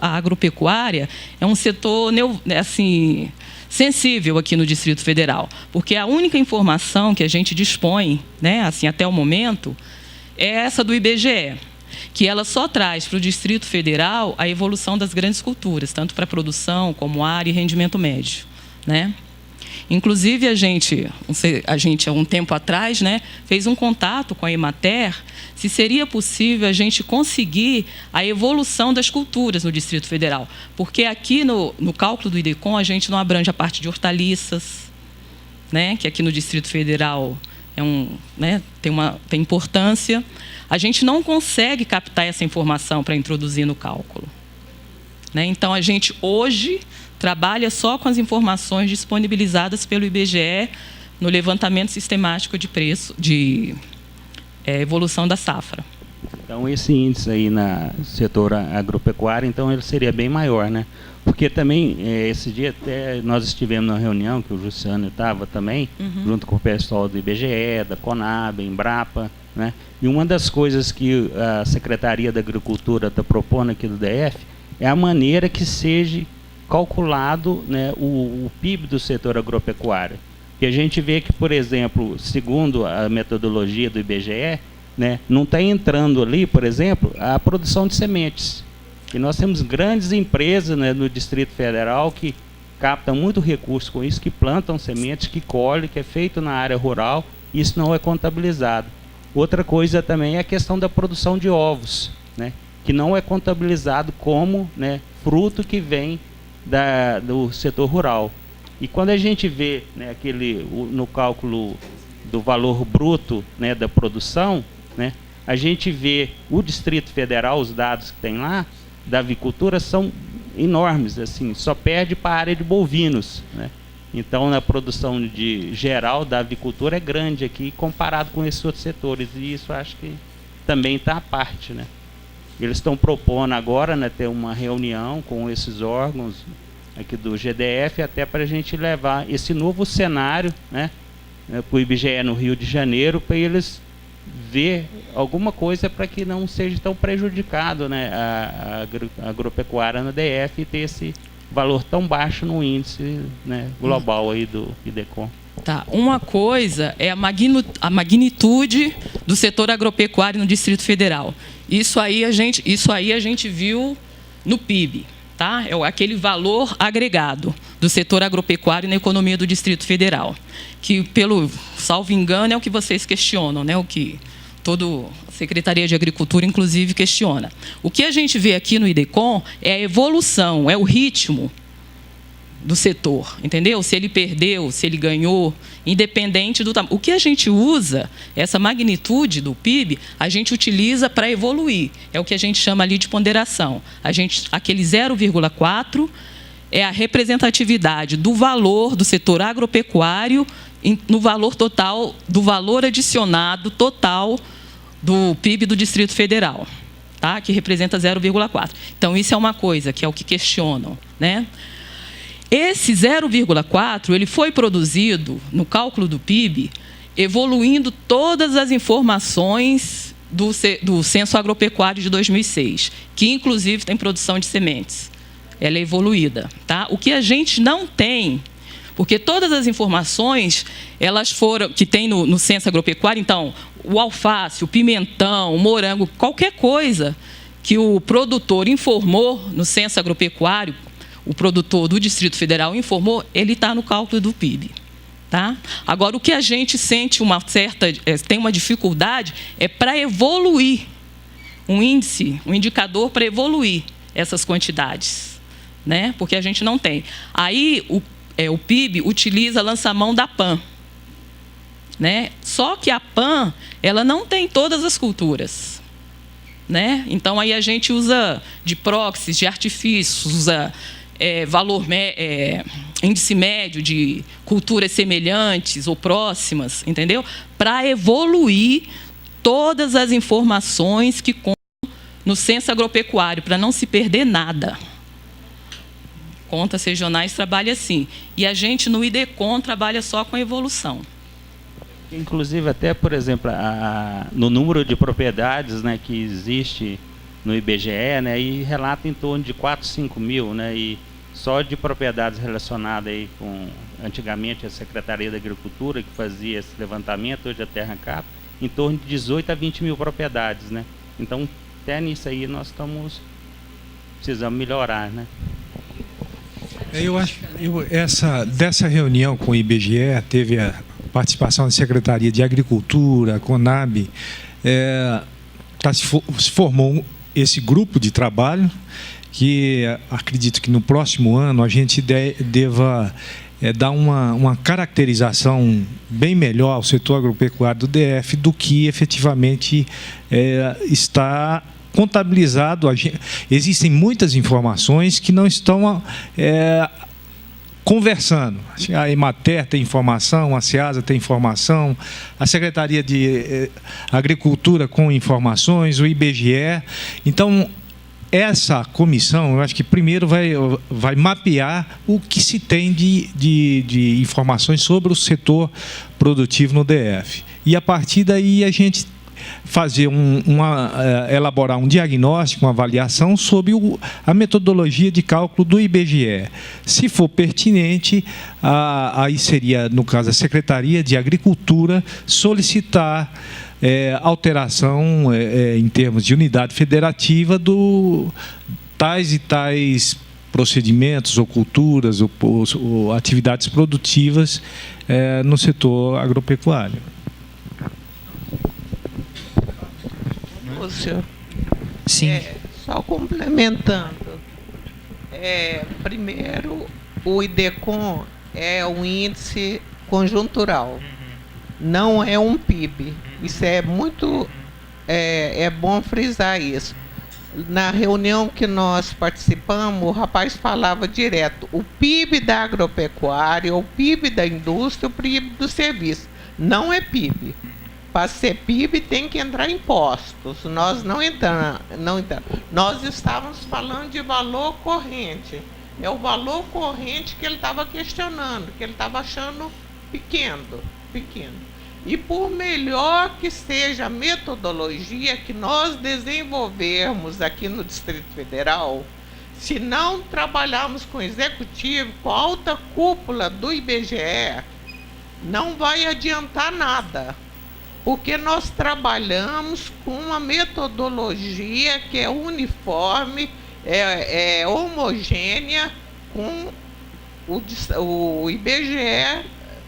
B: agropecuária é um setor assim, sensível aqui no Distrito Federal, porque a única informação que a gente dispõe, né, assim, até o momento, é essa do IBGE, que ela só traz para o Distrito Federal a evolução das grandes culturas, tanto para produção como área e rendimento médio. Né? Inclusive, a gente, há um tempo atrás, né, fez um contato com a Emater se seria possível a gente conseguir a evolução das culturas no Distrito Federal. Porque aqui no cálculo do IDECOM a gente não abrange a parte de hortaliças, né, que aqui no Distrito Federal tem importância. A gente não consegue captar essa informação para introduzir no cálculo. Né? Então, a gente hoje trabalha só com as informações disponibilizadas pelo IBGE no levantamento sistemático de preço, de evolução da safra.
G: Então, esse índice aí no setor agropecuário, então, ele seria bem maior, né? Porque também, esse dia até nós estivemos numa reunião, que o Jussiano estava também, junto com o pessoal do IBGE, da Conab, Embrapa, né? E uma das coisas que a Secretaria da Agricultura está propondo aqui do DF é a maneira que seja calculado, né, o PIB do setor agropecuário. E a gente vê que, por exemplo, segundo a metodologia do IBGE, né, não está entrando ali, por exemplo, a produção de sementes. E nós temos grandes empresas, né, no Distrito Federal que captam muito recurso com isso, que plantam sementes, que colhem, que é feito na área rural, isso não é contabilizado. Outra coisa também é a questão da produção de ovos, né, que não é contabilizado como, né, fruto que vem do setor rural. E quando a gente vê, né, no cálculo do valor bruto, né, da produção, né, a gente vê o Distrito Federal, os dados que tem lá, da avicultura são enormes, assim, só perde para a área de bovinos, né? Então, na produção geral da avicultura é grande aqui, comparado com esses outros setores, e isso acho que também está à parte, né? Eles estão propondo agora, né, ter uma reunião com esses órgãos aqui do GDF, até para a gente levar esse novo cenário, né, para o IBGE no Rio de Janeiro, para eles ver alguma coisa para que não seja tão prejudicado, né, a agropecuária no DF e ter esse valor tão baixo no índice, né, global aí do IDECON.
B: Tá. Uma coisa é a magnitude do setor agropecuário no Distrito Federal. Isso aí a gente viu no PIB, tá? É aquele valor agregado do setor agropecuário na economia do Distrito Federal, que, pelo salvo engano, é o que vocês questionam, né? O que toda a Secretaria de Agricultura, inclusive, questiona. O que a gente vê aqui no IDECON é a evolução, é o ritmo do setor, entendeu? Se ele perdeu, se ele ganhou, independente do tamanho. O que a gente usa, essa magnitude do PIB, a gente utiliza para evoluir. É o que a gente chama ali de ponderação. Aquele 0,4 é a representatividade do valor do setor agropecuário no valor total, do valor adicionado total do PIB do Distrito Federal, tá? Que representa 0,4. Então, isso é uma coisa que é o que questionam, né? Esse 0,4, ele foi produzido no cálculo do PIB, evoluindo todas as informações do Censo Agropecuário de 2006, que inclusive tem produção de sementes. Ela é evoluída, tá? O que a gente não tem, porque todas as informações, elas foram, que tem no Censo Agropecuário, então, o alface, o pimentão, o morango, qualquer coisa que o produtor informou no Censo Agropecuário, o produtor do Distrito Federal informou, ele está no cálculo do PIB. Tá? Agora, o que a gente sente tem uma dificuldade é para evoluir um índice, um indicador para evoluir essas quantidades, né? Porque a gente não tem. Aí, o PIB utiliza a lança-mão da PAN, né? Só que a PAN, ela não tem todas as culturas, né? Então, aí a gente usa de proxies, de artifícios, usa índice médio de culturas semelhantes ou próximas, entendeu? Para evoluir todas as informações que contam no Censo Agropecuário, para não se perder nada. Contas regionais trabalha assim. E a gente, no IDECON, trabalha só com a evolução.
G: Inclusive, até, por exemplo, no número de propriedades, né, que existe no IBGE, né, e relata em torno de 4, 5 mil, né, e só de propriedades relacionadas aí com, antigamente, a Secretaria da Agricultura, que fazia esse levantamento, hoje a Terra Cap, em torno de 18 a 20 mil propriedades, né? Então, até nisso aí nós precisamos melhorar, né?
F: Eu acho dessa reunião com o IBGE, teve a participação da Secretaria de Agricultura, Conab, se formou esse grupo de trabalho, que acredito que no próximo ano a gente deva dar uma caracterização bem melhor ao setor agropecuário do DF do que efetivamente está contabilizado. Existem muitas informações que não estão conversando. A Emater tem informação, a Ceasa tem informação, a Secretaria de Agricultura com informações, o IBGE. Então, essa comissão, eu acho que primeiro vai mapear o que se tem de informações sobre o setor produtivo no DF. E, a partir daí, a gente elaborar um diagnóstico, uma avaliação sobre a metodologia de cálculo do IBGE. Se for pertinente, aí seria, no caso, a Secretaria de Agricultura solicitar alteração em termos de unidade federativa tais e tais procedimentos ou culturas ou atividades produtivas no setor agropecuário.
H: Lúcio.
A: Sim.
H: Só complementando. Primeiro, o IDECOM é um índice conjuntural, não é um PIB. Isso é muito... É bom frisar isso. Na reunião que nós participamos, o rapaz falava direto, o PIB da agropecuária, o PIB da indústria, o PIB do serviço. Não é PIB. Para ser PIB tem que entrar impostos. Nós não entramos. Nós estávamos falando de valor corrente. É o valor corrente que ele estava questionando, que ele estava achando pequeno. E por melhor que seja a metodologia que nós desenvolvermos aqui no Distrito Federal, se não trabalharmos com o executivo, com a alta cúpula do IBGE, não vai adiantar nada. Porque nós trabalhamos com uma metodologia que é uniforme, é homogênea com o IBGE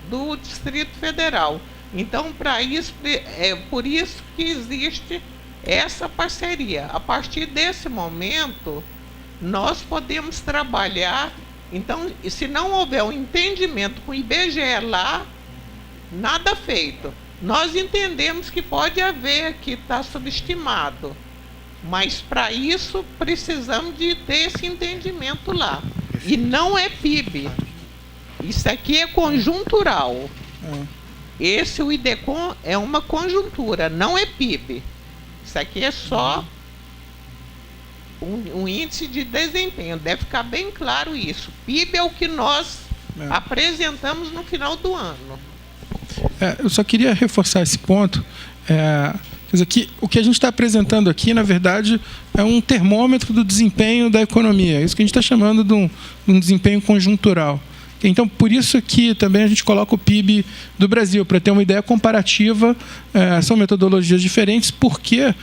H: do Distrito Federal. Então, para isso, é por isso que existe essa parceria. A partir desse momento, nós podemos trabalhar. Então, se não houver um entendimento com o IBGE lá, nada feito. Nós entendemos que pode haver, que está subestimado. Mas, para isso, precisamos de ter esse entendimento lá. E não é PIB. Isso aqui é conjuntural. O IDECOM é uma conjuntura, não é PIB. Isso aqui é só um índice de desempenho. Deve ficar bem claro isso. PIB é o que nós apresentamos no final do ano.
E: Eu só queria reforçar esse ponto. Quer dizer, o que a gente está apresentando aqui, na verdade, é um termômetro do desempenho da economia. É isso que a gente está chamando de um desempenho conjuntural. Então, por isso que também a gente coloca o PIB do Brasil, para ter uma ideia comparativa. São metodologias diferentes, porque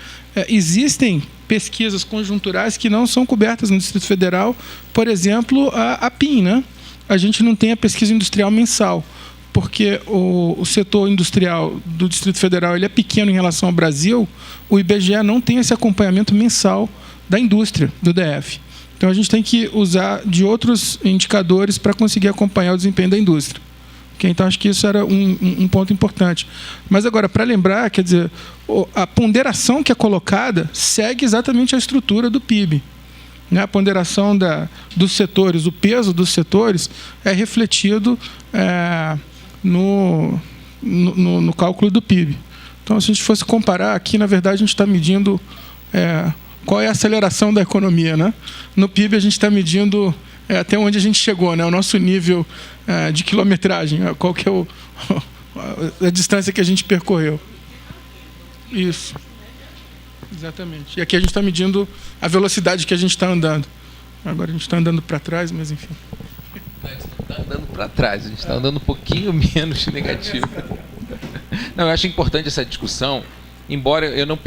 E: existem pesquisas conjunturais que não são cobertas no Distrito Federal. Por exemplo, a PIN, né? A gente não tem a pesquisa industrial mensal, porque o setor industrial do Distrito Federal ele é pequeno em relação ao Brasil. O IBGE não tem esse acompanhamento mensal da indústria, do DF. Então, a gente tem que usar de outros indicadores para conseguir acompanhar o desempenho da indústria. Okay? Então, acho que isso era um ponto importante. Mas, agora, para lembrar, quer dizer, a ponderação que é colocada segue exatamente a estrutura do PIB. Né? A ponderação dos setores, o peso dos setores é refletido no cálculo do PIB. Então, se a gente fosse comparar, aqui, na verdade, a gente está medindo... qual é a aceleração da economia, né? No PIB a gente está medindo até onde a gente chegou, né? O nosso nível de quilometragem, qual que é a distância que a gente percorreu. Isso. Exatamente. E aqui a gente está medindo a velocidade que a gente está andando. Agora a gente está andando para trás, mas enfim.
I: A gente não está andando para trás, a gente está andando um pouquinho menos negativo. Não, eu acho importante essa discussão, embora eu não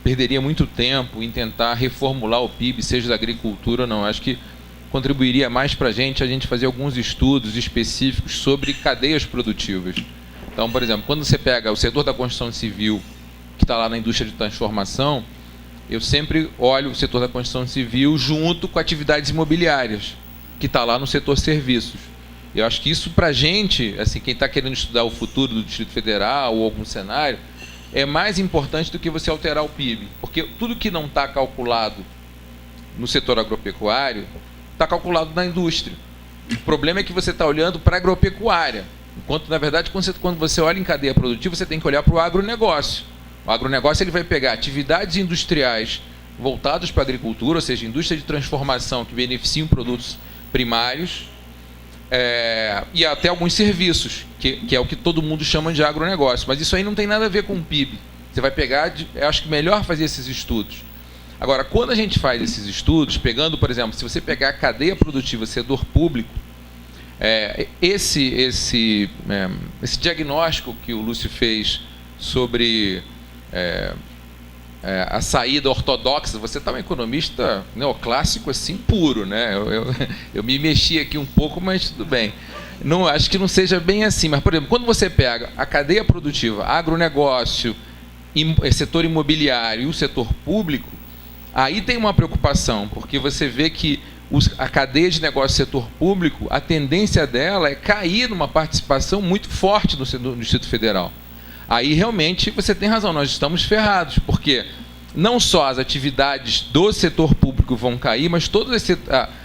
I: perderia muito tempo em tentar reformular o PIB, seja da agricultura ou não. Acho que contribuiria mais para a gente fazer alguns estudos específicos sobre cadeias produtivas. Então, por exemplo, quando você pega o setor da construção civil, que está lá na indústria de transformação, eu sempre olho o setor da construção civil junto com atividades imobiliárias, que está lá no setor serviços. Eu acho que isso, para a gente, assim, quem está querendo estudar o futuro do Distrito Federal ou algum cenário, é mais importante do que você alterar o PIB, porque tudo que não está calculado no setor agropecuário está calculado na indústria. O problema é que você está olhando para a agropecuária, enquanto, na verdade, quando você olha em cadeia produtiva, você tem que olhar para o agronegócio. O agronegócio ele vai pegar atividades industriais voltadas para a agricultura, ou seja, indústria de transformação que beneficiam produtos primários, e até alguns serviços, que é o que todo mundo chama de agronegócio. Mas isso aí não tem nada a ver com o PIB. Você vai pegar, eu acho que melhor fazer esses estudos. Agora, quando a gente faz esses estudos, pegando, por exemplo, se você pegar a cadeia produtiva, setor público, esse diagnóstico que o Lúcio fez sobre a saída ortodoxa, você está um economista neoclássico assim puro, né? Eu me mexi aqui um pouco, mas tudo bem. Não, acho que não seja bem assim, mas, por exemplo, quando você pega a cadeia produtiva, agronegócio, setor imobiliário e o setor público, aí tem uma preocupação, porque você vê que a cadeia de negócio do setor público, a tendência dela é cair numa participação muito forte no Distrito Federal. Aí realmente você tem razão, nós estamos ferrados, porque não só as atividades do setor público vão cair, mas todas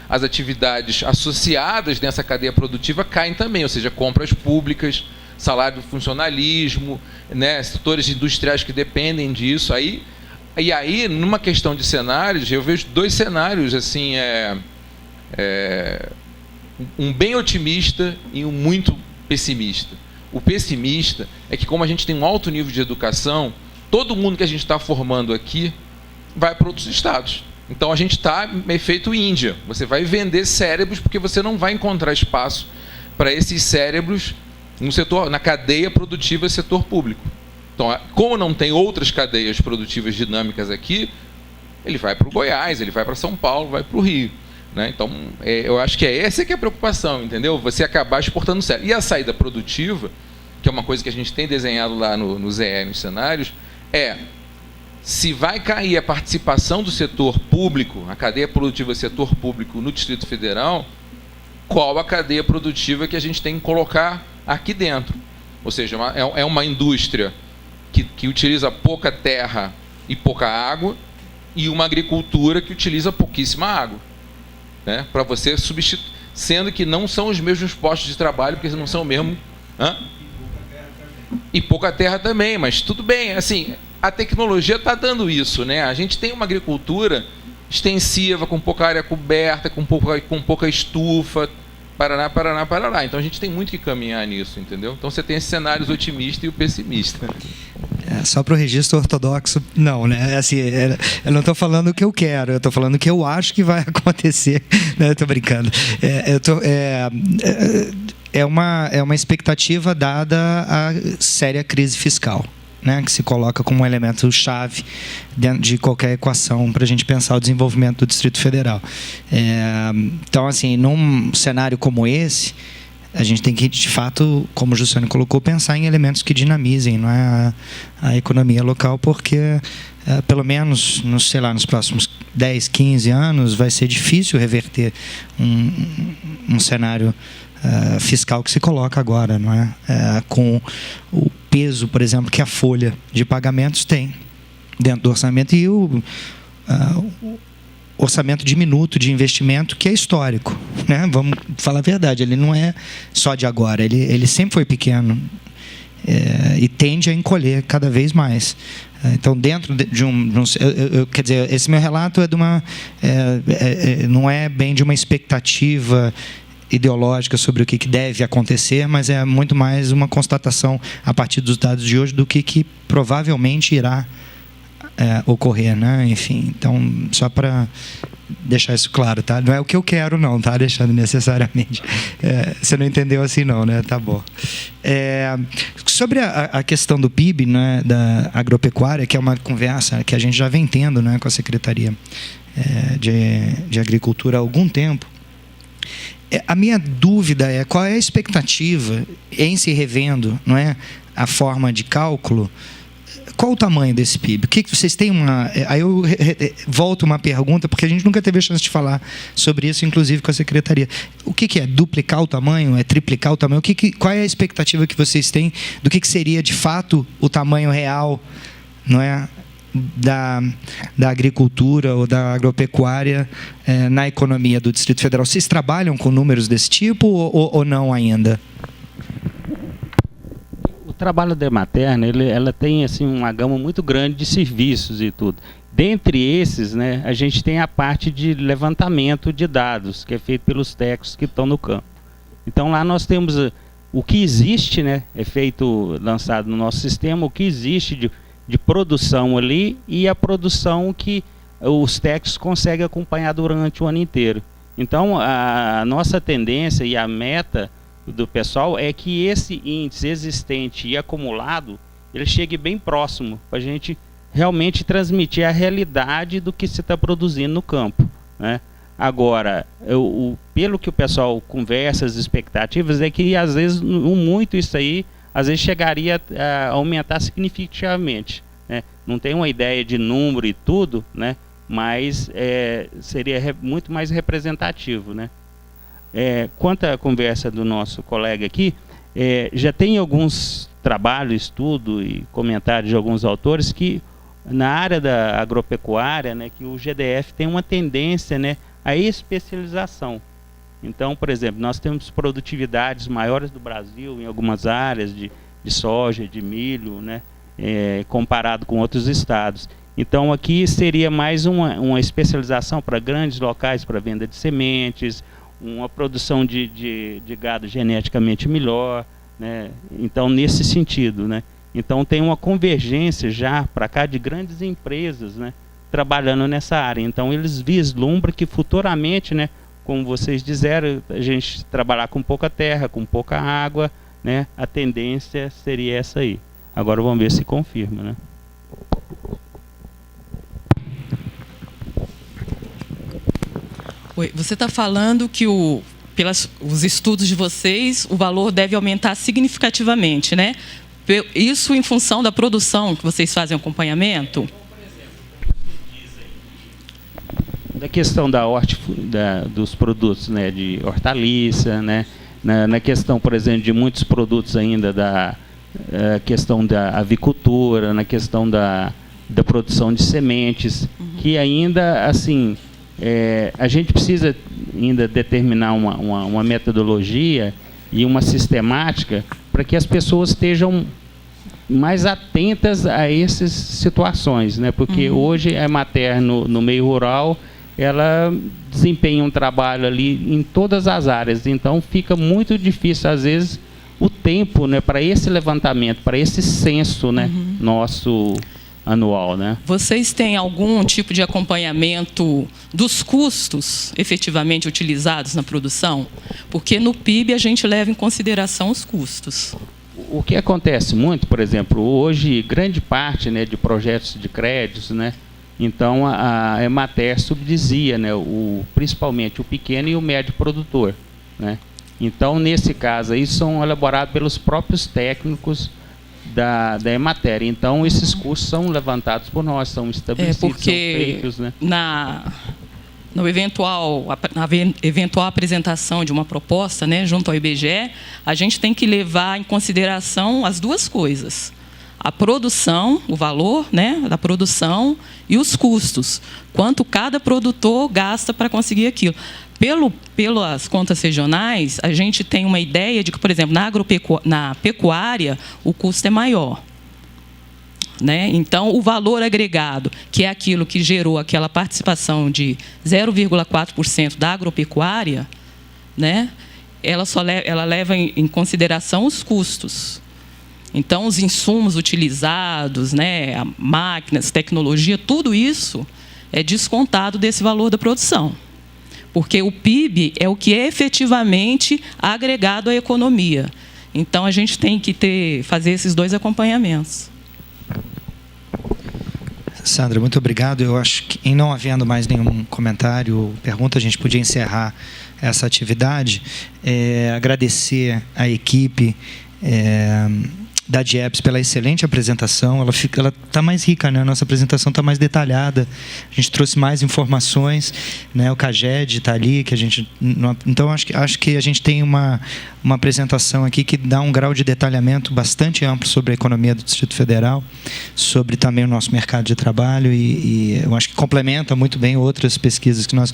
I: as atividades associadas nessa cadeia produtiva caem também, ou seja, compras públicas, salário do funcionalismo, né, setores industriais que dependem disso. E aí, numa questão de cenários, eu vejo dois cenários, assim, um bem otimista e um muito pessimista. O pessimista é que, como a gente tem um alto nível de educação, todo mundo que a gente está formando aqui vai para outros estados. Então a gente está efeito Índia. Você vai vender cérebros porque você não vai encontrar espaço para esses cérebros na cadeia produtiva do setor público. Então, como não tem outras cadeias produtivas dinâmicas aqui, ele vai para o Goiás, ele vai para São Paulo, vai para o Rio. Né? Então, eu acho que essa que é a preocupação, entendeu? Você acabar exportando cérebro. E a saída produtiva, que é uma coisa que a gente tem desenhado lá no ZE, nos cenários, se vai cair a participação do setor público, a cadeia produtiva do setor público no Distrito Federal, qual a cadeia produtiva que a gente tem que colocar aqui dentro? Ou seja, é uma indústria que utiliza pouca terra e pouca água, e uma agricultura que utiliza pouquíssima água, né? Para você substituir, sendo que não são os mesmos postos de trabalho, porque não são o mesmo. E pouca terra também, mas tudo bem, assim, a tecnologia está dando isso, né? A gente tem uma agricultura extensiva, com pouca área coberta, com pouca estufa, Paraná. Então a gente tem muito que caminhar nisso, entendeu? Então você tem esses cenários otimista e o pessimista.
A: Só para o registro ortodoxo, não, né? Assim, eu não estou falando o que eu quero, eu estou falando o que eu acho que vai acontecer. Né? Eu estou brincando. É uma expectativa dada a séria crise fiscal, né, que se coloca como um elemento chave dentro de qualquer equação para a gente pensar o desenvolvimento do Distrito Federal. Então, assim, num cenário como esse, a gente tem que, de fato, como o Jussiane colocou, pensar em elementos que dinamizem, não é, a economia local, porque, pelo menos, nos próximos 10, 15 anos, vai ser difícil reverter um cenário fiscal que se coloca agora, não é? Com o peso, por exemplo, que a folha de pagamentos tem dentro do orçamento e o orçamento diminuto de investimento, que é histórico, né? Vamos falar a verdade, ele não é só de agora, ele sempre foi pequeno e tende a encolher cada vez mais. Então, dentro de quer dizer, esse meu relato é de não é bem de uma expectativa ideológica sobre o que deve acontecer, mas é muito mais uma constatação a partir dos dados de hoje do que provavelmente irá ocorrer, né? Enfim, então, só para deixar isso claro, tá? Não é o que eu quero, não, tá? Deixando necessariamente. Você não entendeu assim, não, né? Tá bom. Sobre a questão do PIB, né, da agropecuária, que é uma conversa que a gente já vem tendo, né, com a Secretaria de Agricultura há algum tempo. A minha dúvida é qual é a expectativa em se revendo, não é, a forma de cálculo. Qual o tamanho desse PIB? O que vocês têm Aí eu volto uma pergunta, porque a gente nunca teve a chance de falar sobre isso, inclusive com a Secretaria. O que é? Duplicar o tamanho? É triplicar o tamanho? Qual é a expectativa que vocês têm do que seria, de fato, o tamanho real, não é, da agricultura ou da agropecuária na economia do Distrito Federal? Vocês trabalham com números desse tipo ou não ainda?
G: O trabalho da Ematerna, ela tem assim, uma gama muito grande de serviços e tudo. Dentre esses, né, a gente tem a parte de levantamento de dados, que é feito pelos técnicos que estão no campo. Então lá nós temos o que existe, né, lançado no nosso sistema, o que existe de produção ali e a produção que os técnicos conseguem acompanhar durante o ano inteiro. Então, a nossa tendência e a meta do pessoal é que esse índice existente e acumulado, ele chegue bem próximo, para a gente realmente transmitir a realidade do que se está produzindo no campo, né? Agora, pelo que o pessoal conversa, as expectativas, é que às vezes, muito isso aí, às vezes chegaria a aumentar significativamente. né? Não tem uma ideia de número e tudo, né? Mas seria muito mais representativo, né? Quanto à conversa do nosso colega aqui, já tem alguns trabalhos, estudo e comentários de alguns autores que na área da agropecuária, né, que o GDF tem uma tendência, né, à especialização. Então, por exemplo, nós temos produtividades maiores do Brasil em algumas áreas de soja, de milho, né, comparado com outros estados. Então, aqui seria mais uma especialização para grandes locais para venda de sementes, uma produção de gado geneticamente melhor, né? Então, nesse sentido, né? Então, tem uma convergência já para cá de grandes empresas, né, trabalhando nessa área. Então, eles vislumbram que futuramente, né, como vocês disseram, a gente trabalhar com pouca terra, com pouca água, né, a tendência seria essa aí. Agora vamos ver se confirma, né?
B: Oi, você está falando que pelos estudos de vocês, o valor deve aumentar significativamente, né? Isso em função da produção que vocês fazem acompanhamento?
G: Da questão dos produtos, né, de hortaliça, né, na questão, por exemplo, de muitos produtos ainda da questão da avicultura, na questão da produção de sementes, que ainda, assim, a gente precisa ainda determinar uma metodologia e uma sistemática para que as pessoas estejam mais atentas a essas situações, né? Porque hoje a Emater no meio rural, ela desempenha um trabalho ali em todas as áreas, então fica muito difícil às vezes o tempo, né, para esse levantamento, para esse censo, né, nosso anual, né?
B: Vocês têm algum tipo de acompanhamento dos custos efetivamente utilizados na produção? Porque no PIB a gente leva em consideração os custos.
G: O que acontece muito, por exemplo, hoje grande parte, né, de projetos de créditos, né, então a Emater subsidia, né, principalmente o pequeno e o médio produtor, né? Então nesse caso aí são elaborados pelos próprios técnicos da Emater. Então esses custos são levantados por nós, são estabelecidos,
B: porque
G: são feitos, né?
B: na eventual apresentação de uma proposta, né, junto ao IBGE, a gente tem que levar em consideração as duas coisas: a produção, o valor, né, da produção, e os custos, quanto cada produtor gasta para conseguir aquilo. Pelas contas regionais, a gente tem uma ideia de que, por exemplo, na pecuária, o custo é maior, né? Então, o valor agregado, que é aquilo que gerou aquela participação de 0,4% da agropecuária, né, ela leva em consideração os custos. Então, os insumos utilizados, né, máquinas, tecnologia, tudo isso é descontado desse valor da produção. Porque o PIB é o que é efetivamente agregado à economia. Então, a gente tem que fazer esses dois acompanhamentos.
A: Sandra, muito obrigado. Eu acho que, em não havendo mais nenhum comentário ou pergunta, a gente podia encerrar essa atividade. Agradecer à equipe da DIEPS pela excelente apresentação. Ela está mais rica, né? A nossa apresentação está mais detalhada. A gente trouxe mais informações, né? O CAGED está ali, que a gente... Então, acho que a gente tem uma apresentação aqui que dá um grau de detalhamento bastante amplo sobre a economia do Distrito Federal, sobre também o nosso mercado de trabalho, e eu acho que complementa muito bem outras pesquisas que nós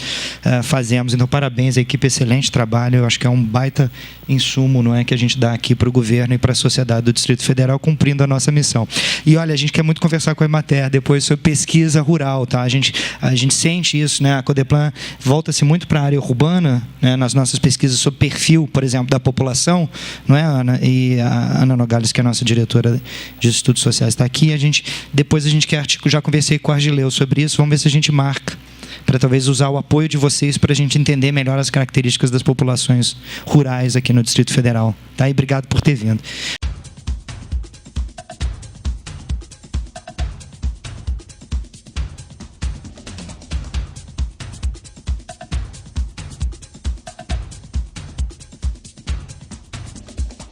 A: fazemos. Então, parabéns à equipe, excelente trabalho. Eu acho que é um baita insumo, não é, que a gente dá aqui para o governo e para a sociedade do Distrito Federal, cumprindo a nossa missão. E olha, a gente quer muito conversar com a Emater depois sobre pesquisa rural, tá? A gente sente isso, né? A Codeplan volta-se muito para a área urbana, né? Nas nossas pesquisas sobre perfil, por exemplo, da população, não é, Ana? E a Ana Nogales, que é a nossa diretora de estudos sociais, está aqui. Depois a gente quer já conversei com o Argileu sobre isso, vamos ver se a gente marca para talvez usar o apoio de vocês para a gente entender melhor as características das populações rurais aqui no Distrito Federal. Tá? E obrigado por ter vindo.